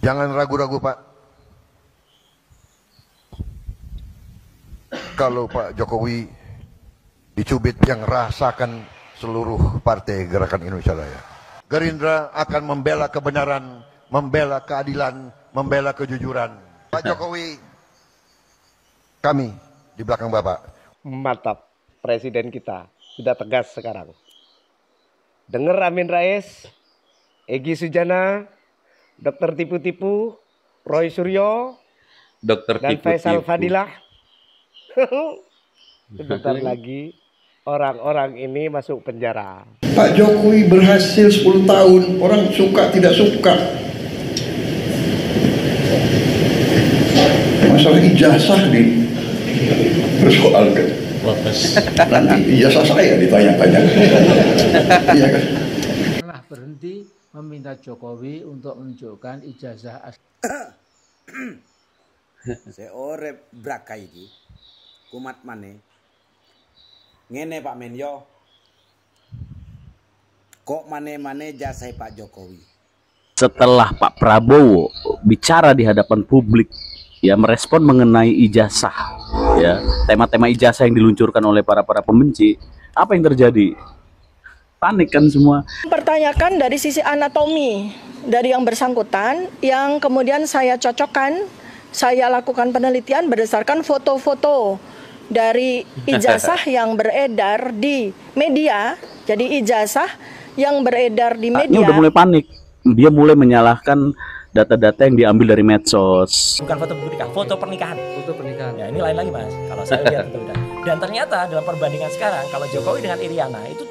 Jangan ragu-ragu Pak. Kalau Pak Jokowi dicubit yang rasakan seluruh partai Gerakan Indonesia Raya. Gerindra akan membela kebenaran, membela keadilan, membela kejujuran. Pak Jokowi, kami di belakang Bapak. Mantap, Presiden kita sudah tegas sekarang. Dengar Amin Rais, Egy Sujana, Dr. Tipu-Tipu, Roy Suryo, Dokter dan Tipu-Tipu. Faisal Fadilah. Sebentar lagi orang-orang ini masuk penjara. Pak Jokowi berhasil 10 tahun, orang suka tidak suka. Masalah ijazah dipersoalkan. Nanti ijazah saya ditanya-tanya. Iya kan? Telah berhenti meminta Jokowi untuk menunjukkan ijazah seorang braka iki kumat mane ngene Pak Menyo kok mane-mane jasai Pak Jokowi. Setelah Pak Prabowo bicara di hadapan publik, ya merespon mengenai ijazah, ya tema-tema ijazah yang diluncurkan oleh para pembenci, apa yang terjadi? Panik kan semua. Pertanyakan dari sisi anatomi dari yang bersangkutan, yang kemudian saya cocokkan, saya lakukan penelitian berdasarkan foto-foto dari ijazah yang beredar di media. Jadi ijazah yang beredar di media. Ini udah mulai panik. Dia mulai menyalahkan data-data yang diambil dari medsos. Bukan foto pernikahan, foto pernikahan. foto pernikahan. Ya ini lain lagi Mas. Kalau saya lihat itu udah. Dan ternyata dalam perbandingan sekarang, kalau Jokowi dengan Iriana itu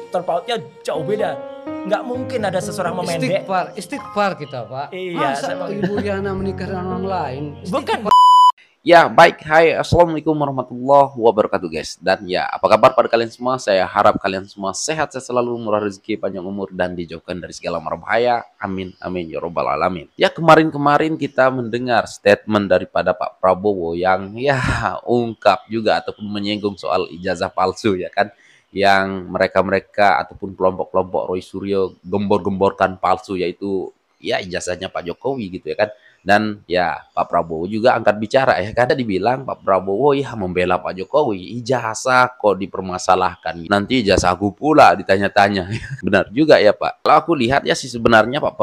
terpautnya jauh beda. Nggak mungkin ada seseorang memendek. Istighfar kita Pak. Iya, Masa Ibu Riana menikah dengan orang lain? Bukan. Ya baik, hai assalamualaikum warahmatullahi wabarakatuh guys. Dan ya apa kabar pada kalian semua? Saya harap kalian semua sehat selalu, murah rezeki, panjang umur, dan dijauhkan dari segala mara bahaya. Amin amin ya robbal alamin. Ya kemarin kita mendengar statement daripada Pak Prabowo yang ya ungkap juga ataupun menyinggung soal ijazah palsu ya kan, yang mereka ataupun kelompok-kelompok Roy Suryo gembor-gemborkan palsu, yaitu ya ijazahnya Pak Jokowi gitu ya kan. Dan ya Pak Prabowo juga angkat bicara ya kan, dibilang Pak Prabowo ya membela Pak Jokowi, ijazah kok dipermasalahkan, nanti ijazah aku pula ditanya-tanya. Benar juga ya Pak. Kalau aku lihat ya sih sebenarnya Pak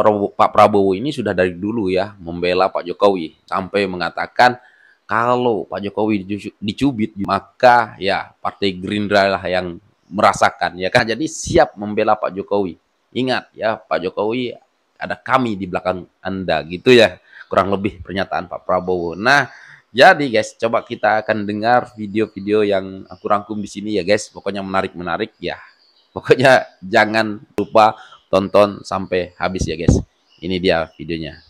Prabowo ini sudah dari dulu ya membela Pak Jokowi, sampai mengatakan kalau Pak Jokowi dicubit maka ya Partai Gerindra lah yang merasakan ya kan, jadi siap membela Pak Jokowi. Ingat ya Pak Jokowi, ada kami di belakang Anda gitu ya, kurang lebih pernyataan Pak Prabowo. Nah, jadi guys, coba kita akan dengar video-video yang aku rangkum di sini ya guys. Pokoknya menarik-menarik ya. Pokoknya jangan lupa tonton sampai habis ya guys. Ini dia videonya.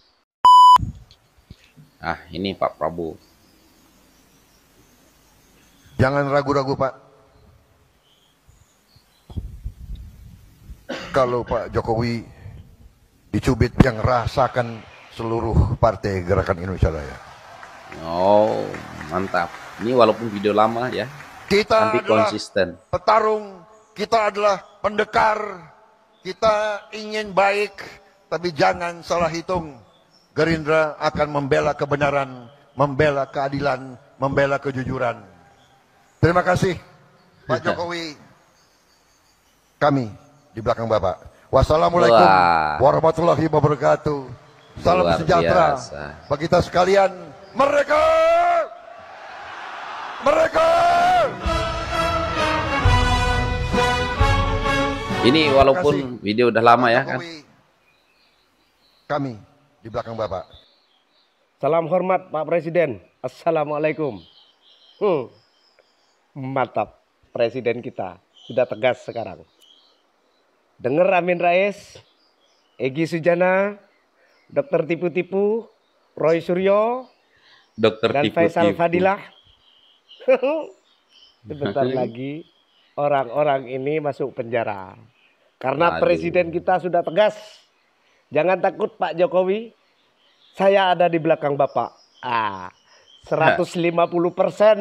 Ah, ini Pak Prabowo. Jangan ragu-ragu Pak. Kalau Pak Jokowi dicubit yang rasakan seluruh partai Gerakan Indonesia Raya. Oh, mantap. Ini walaupun video lama ya. Kita tapi adalah konsisten. Petarung, kita adalah pendekar. Kita ingin baik, tapi jangan salah hitung. Gerindra akan membela kebenaran, membela keadilan, membela kejujuran. Terima kasih Pak Jokowi. Kami di belakang Bapak. Wassalamualaikum warahmatullahi wabarakatuh. Salam sejahtera bagi kita sekalian. Mereka ini walaupun video udah lama ya kan. Kami di belakang Bapak. Salam hormat Pak Presiden. Assalamualaikum. Mantap, Presiden kita sudah tegas sekarang. Dengar Amin Rais, Egy Sujana, Dr. Tipu-Tipu, Roy Suryo, dan Faisal Fadilah. Sebentar lagi orang-orang ini masuk penjara. Karena Presiden kita sudah tegas. Jangan takut Pak Jokowi, saya ada di belakang Bapak. 150%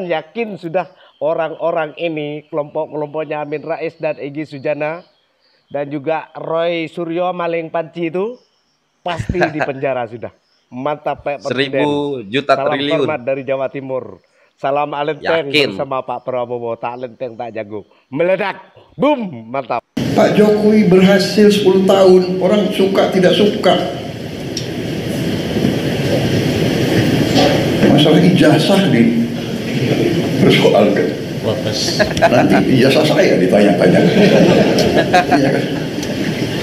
yakin sudah orang-orang ini, kelompok-kelompoknya Amin Rais dan Egy Sujana, dan juga Roy Suryo maling panci itu, pasti di penjara sudah. Mantap Pak Presiden. 1000 juta Salam triliun. hormat dari Jawa Timur. Salam alenteng Yakin. bersama Pak Prabowo. Tak alenteng tak jago. Meledak. Boom. Mantap. Pak Jokowi berhasil 10 tahun, orang suka tidak suka. Masalah ijazah dipersoalkan. Nanti ijazah saya ditanya-tanya. Iya kan?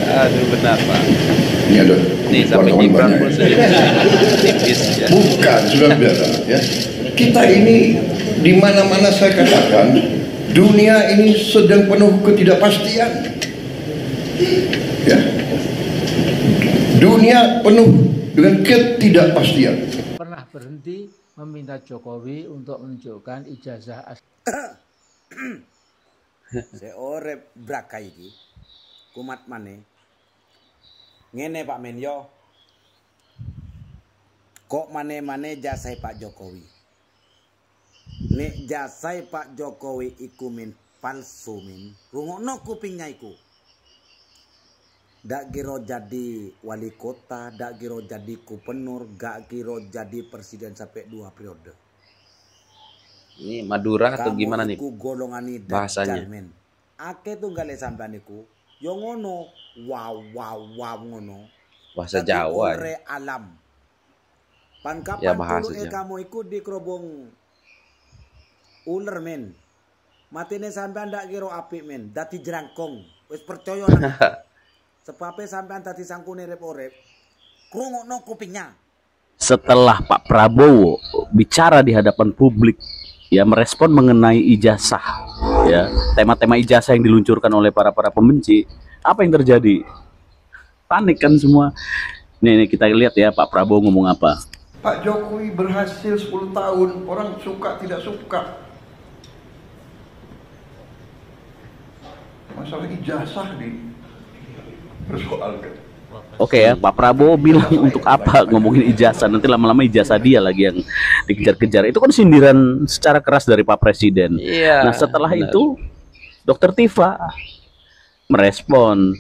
Aduh benar Pak. Ini ada Nih sampai wartawan Gibran banyak. pun tipis ya. Bukan, sudah biasa ya. Kita ini di mana-mana saya katakan dunia ini sedang penuh ketidakpastian. Ya. Dunia penuh dengan ketidakpastian. Pernah berhenti meminta Jokowi untuk menunjukkan ijazah Seorang brakai iki kumat mane ngene Pak Menyo, kok mane-mane jasai Pak Jokowi. Nek jasai Pak Jokowi iku min palsu min, rungokno kupingnya iku. Dak kira jadi wali kota, dak kira jadi gubernur, gak kira jadi presiden sampai 2 periode. Ini Madura atau gimana nih Kamu iku golongani bahasanya? men. Ake tunggale sampean iku yo ngono, wow ngono. Bahasa Tapi Jawa. ure alam. Pan kapan Ya, bahasanya. kamu iku di kerobong ular men. Matine sampean ndak kira apik men, dadi jerangkong. Wis percaya nang. Sepape sampean dadi sangkune urip-urip. Krungokno kupingnya. Setelah Pak Prabowo bicara di hadapan publik, ya merespon mengenai ijazah, ya tema-tema ijazah yang diluncurkan oleh para pembenci, apa yang terjadi? Panik kan semua. Nih kita lihat ya Pak Prabowo ngomong apa. Pak Jokowi berhasil 10 tahun, orang suka tidak suka. Masalah ijazah dipersoalkan. Oke ya, Pak Prabowo bilang untuk apa ngomongin ijazah, nanti lama-lama ijazah dia lagi yang dikejar-kejar. Itu kan sindiran secara keras dari Pak Presiden. Iya. Nah setelah benar. itu Dokter Tifa merespon.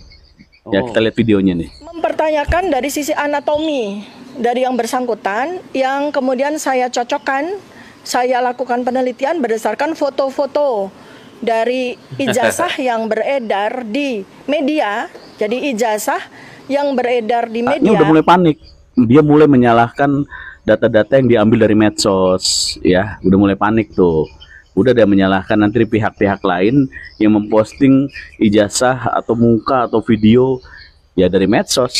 Ya kita lihat videonya nih. Mempertanyakan dari sisi anatomi dari yang bersangkutan, yang kemudian saya cocokkan, saya lakukan penelitian berdasarkan foto-foto dari ijazah yang beredar di media. Jadi ijazah yang beredar di Ini media. udah mulai panik. Dia mulai menyalahkan data-data yang diambil dari medsos, ya. Udah mulai panik tuh. Udah dia menyalahkan nanti pihak-pihak lain yang memposting ijazah atau muka atau video ya dari medsos,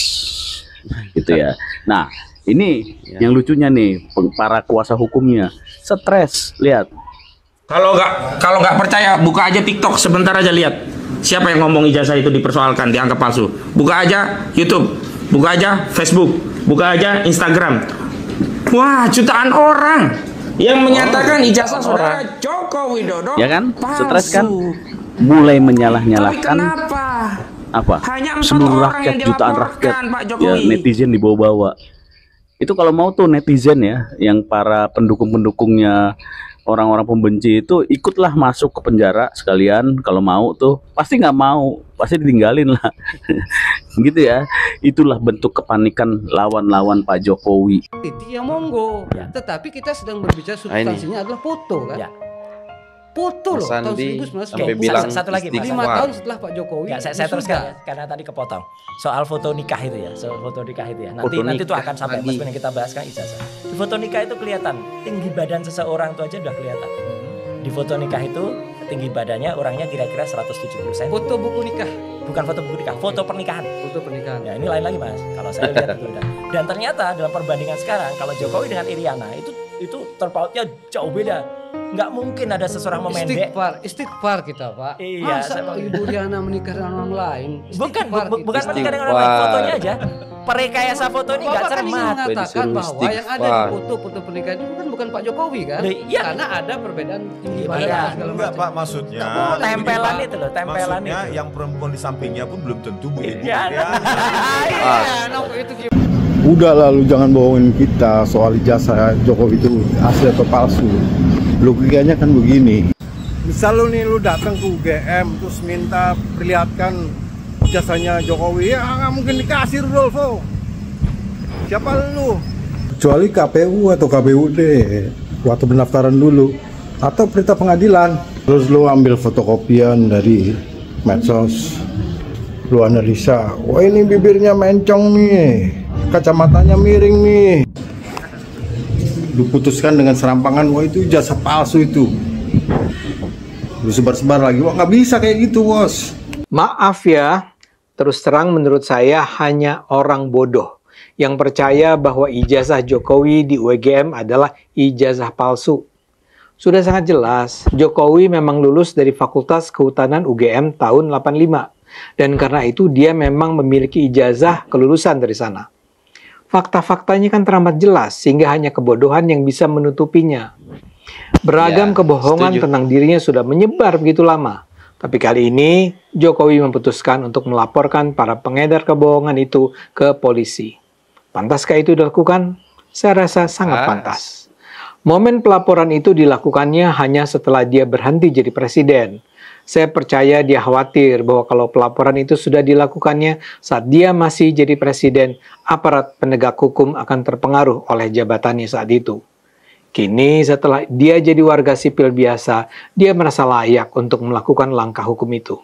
gitu ya. Nah, ini yang lucunya nih, para kuasa hukumnya stres. Lihat. Kalau nggak percaya, buka aja TikTok sebentar aja, lihat siapa yang ngomong ijazah itu dipersoalkan, dianggap palsu. Buka aja YouTube, buka aja Facebook, buka aja Instagram. Wah, jutaan orang yang menyatakan ijazah saudara Joko Widodo Ya kan? palsu. Stres kan? Mulai Tapi menyalah-nyalahkan kenapa? apa? Hanya 4 Seluruh orang rakyat, yang jutaan dilaporkan, rakyat, Pak ya Jokowi. netizen dibawa-bawa. Itu kalau mau tuh netizen ya, yang para pendukung-pendukungnya orang-orang pembenci itu ikutlah masuk ke penjara sekalian. Kalau mau tuh pasti nggak mau, pasti ditinggalin lah. Gitu ya. Itulah bentuk kepanikan lawan-lawan Pak Jokowi. Ya monggo, tetapi kita sedang berbicara substansinya adalah foto kan. Ya. Foto loh, Mas tahun Sandi 1990. sampai bilang satu lagi, Mas. 5 tahun setelah Pak Jokowi. Ya, saya teruskan ya, karena tadi kepotong soal foto nikah itu ya, soal foto nikah itu ya. Nanti itu akan sampai lagi. yang kita bahas kan ijazah. Di foto nikah itu kelihatan tinggi badan seseorang itu aja udah kelihatan. Di foto nikah itu tinggi badannya orangnya kira-kira 170 cm. Foto buku nikah, Bukan foto buku nikah, foto pernikahan. foto pernikahan. Ya ini lain lagi Mas. Kalau saya lihat itu udah. Dan ternyata dalam perbandingan sekarang kalau Jokowi dengan Iriana itu terpautnya jauh beda. Nggak mungkin ada seseorang memendek. Istighfar kita Pak. Iya, Masa Ibu Riana menikah dengan orang lain? Bukan Istighfar bukan kita. menikah dengan orang lain, fotonya aja. Perekayasa foto ini nggak Bapak kan ingin cermat. mengatakan Disuruh bahwa yang ada di istighfar. foto pernikahan itu bukan Pak Jokowi kan? Iya. Karena ada perbedaan tinggi Iya. badan dan segala Enggak macam. Pak, maksudnya Tempelan itu loh, tempelan maksudnya itu. yang perempuan di sampingnya pun belum tentu Bu Ibu. Iya. Itu Udah lalu jangan bohongin kita soal ijazah Jokowi itu asli atau palsu. Logikanya kan begini. Misal lu datang ke UGM terus minta perlihatkan ijazahnya Jokowi, ya nggak mungkin dikasih Rudolfo. Siapa lu? kecuali KPU atau KPUD waktu pendaftaran dulu, atau perintah pengadilan. Terus lu ambil fotokopian dari medsos, lu analisa, wah ini bibirnya mencong nih, kacamatanya miring nih, lu putuskan dengan serampangan, wah itu ijazah palsu itu. Lu sebar-sebar lagi, wah nggak bisa kayak gitu bos. Maaf ya, terus terang menurut saya hanya orang bodoh yang percaya bahwa ijazah Jokowi di UGM adalah ijazah palsu. Sudah sangat jelas, Jokowi memang lulus dari Fakultas Kehutanan UGM tahun 85. Dan karena itu dia memang memiliki ijazah kelulusan dari sana. Fakta-faktanya kan teramat jelas, sehingga hanya kebodohan yang bisa menutupinya. Beragam kebohongan tentang dirinya sudah menyebar begitu lama. Tapi kali ini, Jokowi memutuskan untuk melaporkan para pengedar kebohongan itu ke polisi. Pantaskah itu dilakukan? Saya rasa sangat pantas. Momen pelaporan itu dilakukannya hanya setelah dia berhenti jadi presiden. Saya percaya dia khawatir bahwa kalau pelaporan itu sudah dilakukannya saat dia masih jadi presiden, aparat penegak hukum akan terpengaruh oleh jabatannya saat itu. Kini setelah dia jadi warga sipil biasa, dia merasa layak untuk melakukan langkah hukum itu.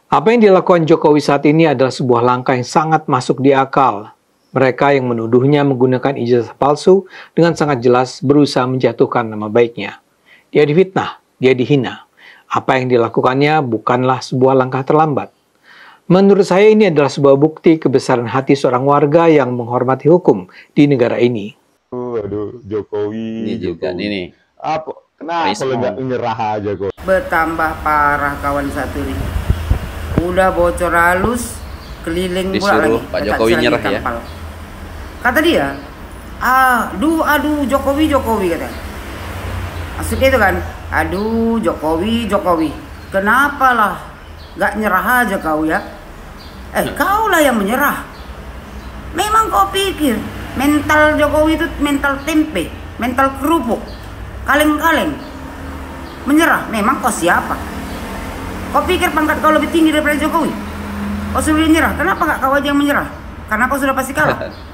Apa yang dilakukan Jokowi saat ini adalah sebuah langkah yang sangat masuk di akal. Mereka yang menuduhnya menggunakan ijazah palsu dengan sangat jelas berusaha menjatuhkan nama baiknya. Dia difitnah, dia dihina. Apa yang dilakukannya bukanlah sebuah langkah terlambat. Menurut saya ini adalah sebuah bukti kebesaran hati seorang warga yang menghormati hukum di negara ini. Aduh, Jokowi. Ini juga ini. Apa? Kenapa lo nggak nyerah aja kok? Bertambah parah kawan satu ini. Udah bocor halus, keliling pula lagi. Pak Jokowi nyerah ya. Kata dia, aduh Jokowi kata. Maksudnya itu kan, aduh Jokowi. Kenapa lah? Gak nyerah aja kau ya? Kau lah yang menyerah. Memang kau pikir mental Jokowi itu mental tempe, mental kerupuk, kaleng-kaleng. Menyerah, memang kau siapa? Kau pikir pangkat kau lebih tinggi daripada Jokowi? Kau sudah menyerah, kenapa gak kau aja yang menyerah? Karena kau sudah pasti kalah.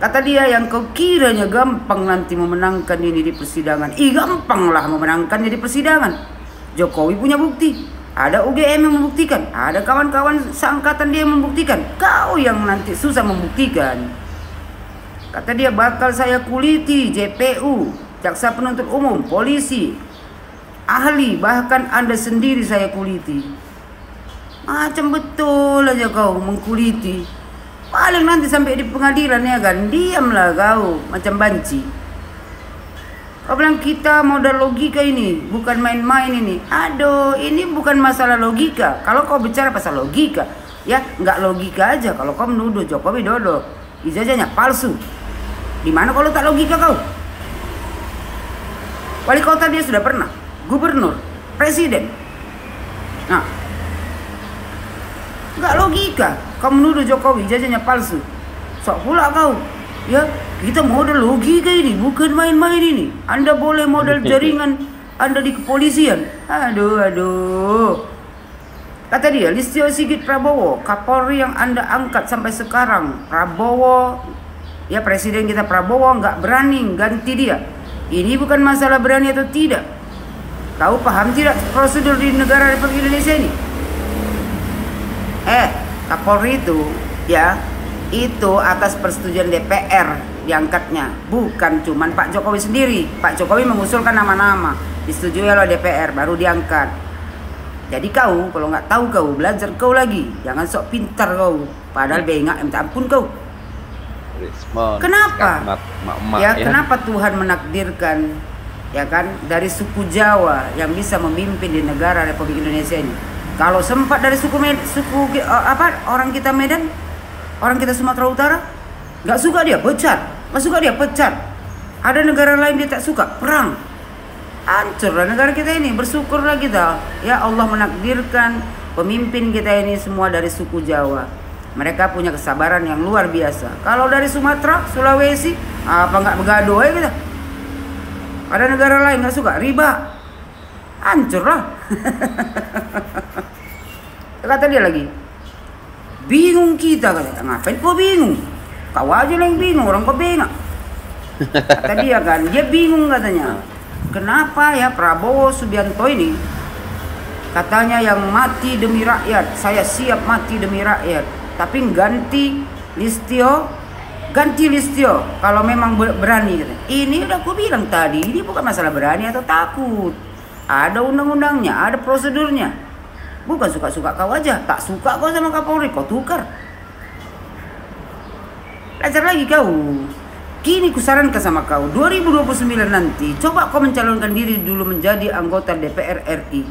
Kata dia, yang kau kiranya gampang nanti memenangkan ini di persidangan. Gampang lah memenangkannya di persidangan. Jokowi punya bukti. Ada UGM yang membuktikan. Ada kawan-kawan seangkatan dia yang membuktikan. Kau yang nanti susah membuktikan. Kata dia, bakal saya kuliti JPU, jaksa penuntut umum, polisi, ahli, bahkan Anda sendiri saya kuliti. Macam betul aja kau mengkuliti. Paling nanti sampai di pengadilan ya kan, diamlah kau macam banci. Kau bilang kita modal logika ini, bukan main-main ini. Aduh, ini bukan masalah logika. Kalau kau bicara pasal logika, ya nggak logika aja. Kalau kau menuduh Jokowi Dodo ijazahnya palsu, di mana kalau tak logika kau? Wali kota dia sudah pernah, gubernur, presiden. Nah, nggak logika. Kau menuduh Jokowi ijazahnya palsu. Sok pula kau. Ya, kita modal logika ini, bukan main-main ini. Anda boleh modal jaringan Anda di kepolisian. Aduh. Kata dia, Listio Sigit Prabowo, Kapolri yang Anda angkat sampai sekarang. Prabowo, ya presiden kita Prabowo nggak berani ganti dia. Ini bukan masalah berani atau tidak. Kau paham tidak prosedur di negara Republik Indonesia ini? Kapolri itu, ya, itu atas persetujuan DPR diangkatnya, bukan cuman Pak Jokowi sendiri. Pak Jokowi mengusulkan nama-nama, disetujui oleh DPR, baru diangkat. Jadi kau, kalau nggak tahu kau, belajar kau lagi. Jangan sok pintar kau, padahal bengak minta ampun kau. Kenapa? Kenapa Tuhan menakdirkan, ya kan, dari suku Jawa yang bisa memimpin di negara Republik Indonesia ini? Kalau sempat dari orang kita Medan, orang kita Sumatera Utara, nggak suka dia pecat, Ada negara lain dia tak suka, perang. Hancurlah negara kita ini. Bersyukurlah kita, ya Allah menakdirkan pemimpin kita ini semua dari suku Jawa. Mereka punya kesabaran yang luar biasa. Kalau dari Sumatera, Sulawesi, apa nggak begaduh ya kita? Ada negara lain nggak suka, riba. Hancurlah. Kata dia lagi, bingung kita, kata. Ngapain kau bingung? Kau aja yang bingung, orang kau bengak. Kata dia kan, dia bingung katanya. Kenapa ya Prabowo Subianto ini katanya yang mati demi rakyat, saya siap mati demi rakyat. Tapi ganti Listio kalau memang berani. Ini udah aku bilang tadi, ini bukan masalah berani atau takut. Ada undang-undangnya, ada prosedurnya. Bukan suka-suka kau aja, tak suka kau sama Kapolri, kau tukar. Belajar lagi kau. Kini kusarankan sama kau, 2029 nanti, coba kau mencalonkan diri dulu menjadi anggota DPR RI.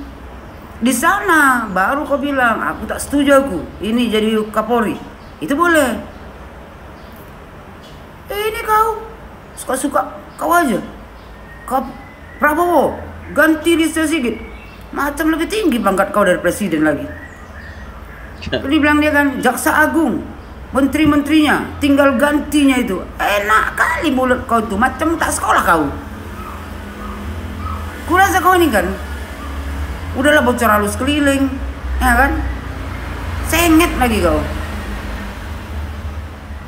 Di sana baru kau bilang, aku tak setuju aku, ini jadi Kapolri. Itu boleh. Ini kau, suka-suka kau aja. Kau Prabowo, ganti Listio Sigit. Macam lebih tinggi pangkat kau dari presiden lagi. Jadi bilang dia kan, Jaksa Agung. Menteri-menterinya tinggal gantinya itu. Enak kali mulut kau tuh, macam tak sekolah kau. Kurasa kau ini kan udahlah bocor halus keliling, ya kan? Sengit lagi kau.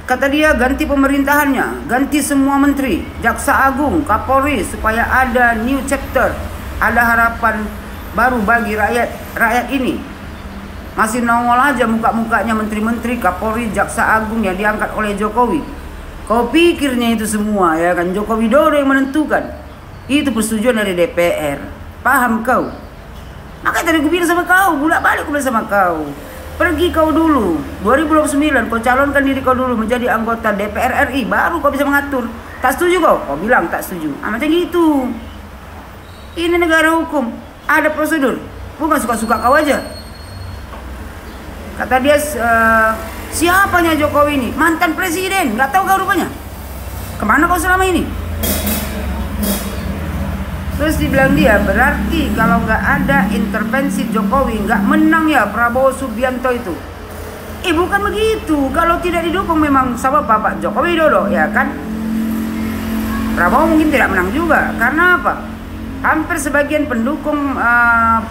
Kata dia ganti pemerintahannya, ganti semua menteri, Jaksa Agung, Kapolri, supaya ada new chapter, ada harapan baru bagi rakyat ini. Masih nongol aja muka-mukanya menteri-menteri, Kapolri, Jaksa Agung yang diangkat oleh Jokowi. Kau pikirnya itu semua ya kan, Joko Widodo yang menentukan. Itu persetujuan dari DPR. Paham kau? Makanya tadi gue bilang sama kau, bolak-balik gue bilang sama kau. Pergi kau dulu, 2029 kau calonkan diri kau dulu menjadi anggota DPR RI, baru kau bisa mengatur. Tak setuju kau bilang tak setuju. Macam gitu. Ini negara hukum, ada prosedur. Bukan suka-suka kau aja. Kata dia, siapanya Jokowi ini? Mantan presiden, nggak tahu kau rupanya. Kemana kau selama ini? Terus dibilang dia, berarti kalau nggak ada intervensi Jokowi, nggak menang ya Prabowo Subianto itu. Bukan begitu. Kalau tidak didukung memang sama Bapak Joko Widodo, ya kan? Prabowo mungkin tidak menang juga. Karena apa? Hampir sebagian pendukung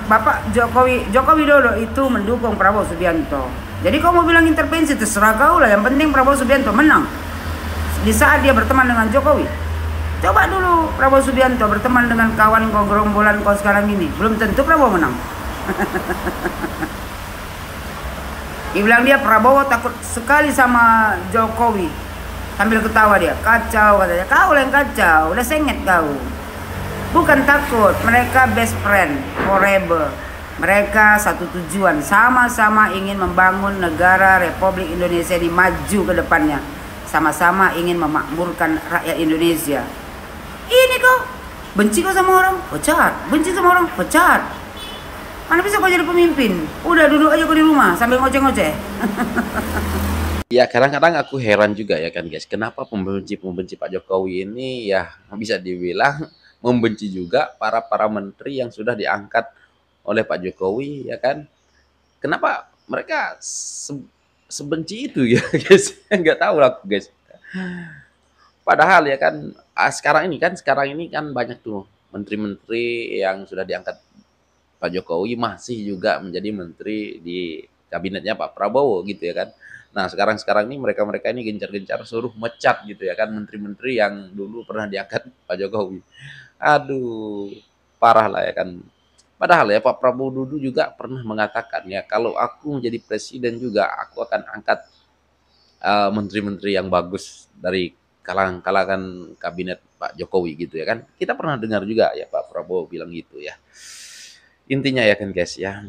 Bapak Joko Widodo itu mendukung Prabowo Subianto. Jadi kau mau bilang intervensi, terserah kau lah. Yang penting Prabowo Subianto menang di saat dia berteman dengan Jokowi. Coba dulu Prabowo Subianto berteman dengan kawan kau, gerombolan kau sekarang ini, belum tentu Prabowo menang. Dibilang dia Prabowo takut sekali sama Jokowi. Sambil ketawa dia, kacau katanya. Kau yang kacau, udah sengit kau. Bukan takut, mereka best friend forever. Mereka satu tujuan, sama-sama ingin membangun negara Republik Indonesia ini maju ke depannya. Sama-sama ingin memakmurkan rakyat Indonesia. Ini kau, benci kau sama orang, pecat. Benci sama orang, pecat. Mana bisa kau jadi pemimpin? Udah duduk aja kau di rumah sambil ngoceh-ngoceh. Ya kadang-kadang aku heran juga ya kan guys, kenapa pembenci Pak Jokowi ini ya bisa dibilang membenci juga para menteri yang sudah diangkat oleh Pak Jokowi, ya kan? Kenapa mereka sebenci itu ya guys? Nggak tahu lah guys. Padahal ya kan sekarang ini kan banyak tuh menteri-menteri yang sudah diangkat Pak Jokowi masih juga menjadi menteri di kabinetnya Pak Prabowo gitu ya kan. Nah sekarang ini mereka ini gencar-gencar suruh mecat gitu ya kan menteri-menteri yang dulu pernah diangkat Pak Jokowi. Aduh, parah lah ya kan. Padahal ya Pak Prabowo dulu juga pernah mengatakan ya, kalau aku menjadi presiden juga aku akan angkat menteri-menteri yang bagus dari kalangan kabinet Pak Jokowi gitu ya kan. Kita pernah dengar juga ya Pak Prabowo bilang gitu ya. Intinya ya kan guys ya,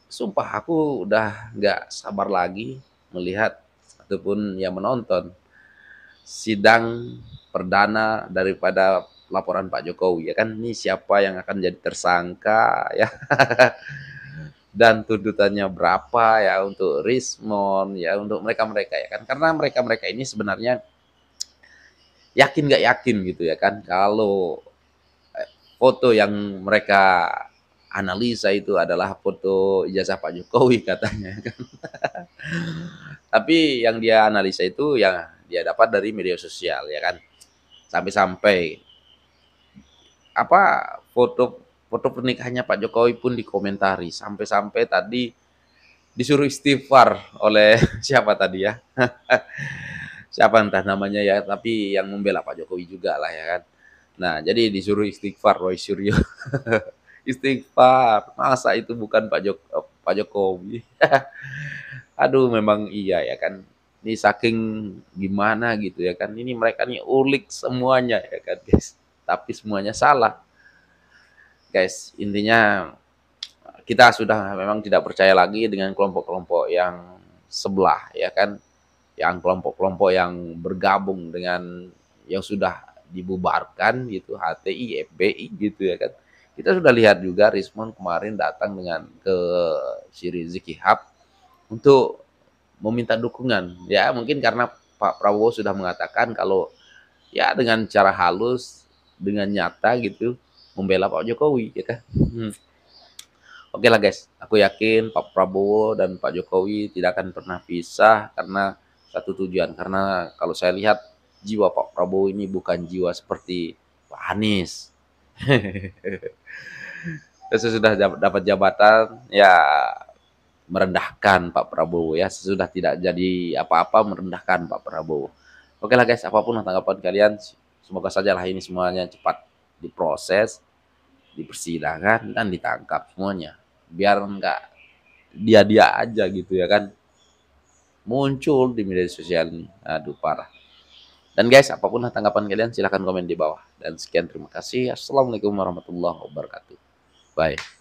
sumpah aku udah nggak sabar lagi melihat ataupun ya menonton sidang perdana daripada laporan Pak Jokowi ya kan. Ini siapa yang akan jadi tersangka ya dan tuntutannya berapa ya untuk Rismon ya, untuk mereka ya kan. Karena mereka ini sebenarnya yakin nggak yakin gitu ya kan, kalau foto yang mereka analisa itu adalah foto ijazah Pak Jokowi katanya kan. Tapi yang dia analisa itu yang dia dapat dari media sosial ya kan. Sampai-sampai foto pernikahannya Pak Jokowi pun dikomentari. Sampai-sampai tadi disuruh istighfar oleh siapa tadi ya? siapa entah namanya ya, tapi yang membela Pak Jokowi juga lah ya kan. Nah, jadi disuruh istighfar Roy Suryo. Istighfar, masa itu bukan Pak Jokowi. Aduh, memang iya ya kan. Ini saking gimana gitu ya kan. Ini mereka nih ulik semuanya ya kan guys. Tapi semuanya salah. Guys, intinya kita sudah memang tidak percaya lagi dengan kelompok-kelompok yang sebelah ya kan. Yang kelompok-kelompok yang bergabung dengan yang sudah dibubarkan gitu, HTI, FPI gitu ya kan. Kita sudah lihat juga Rismon kemarin datang dengan ke si Rizik Syihab untuk meminta dukungan. Ya mungkin karena Pak Prabowo sudah mengatakan kalau ya dengan cara halus, dengan nyata gitu membela Pak Jokowi ya kan. Oke lah guys, aku yakin Pak Prabowo dan Pak Jokowi tidak akan pernah pisah karena satu tujuan. Karena kalau saya lihat jiwa Pak Prabowo ini bukan jiwa seperti Pak Anies. Sesudah dapat jabatan ya merendahkan Pak Prabowo ya, sesudah tidak jadi apa-apa merendahkan Pak Prabowo. Oke lah guys, apapun tanggapan kalian, semoga saja lah ini semuanya cepat diproses, di persidangan dan ditangkap semuanya, biar enggak dia aja gitu ya kan muncul di media sosial ini. Aduh parah. Dan guys, apapun tanggapan kalian silahkan komen di bawah. Dan sekian, terima kasih. Assalamualaikum warahmatullahi wabarakatuh. Bye.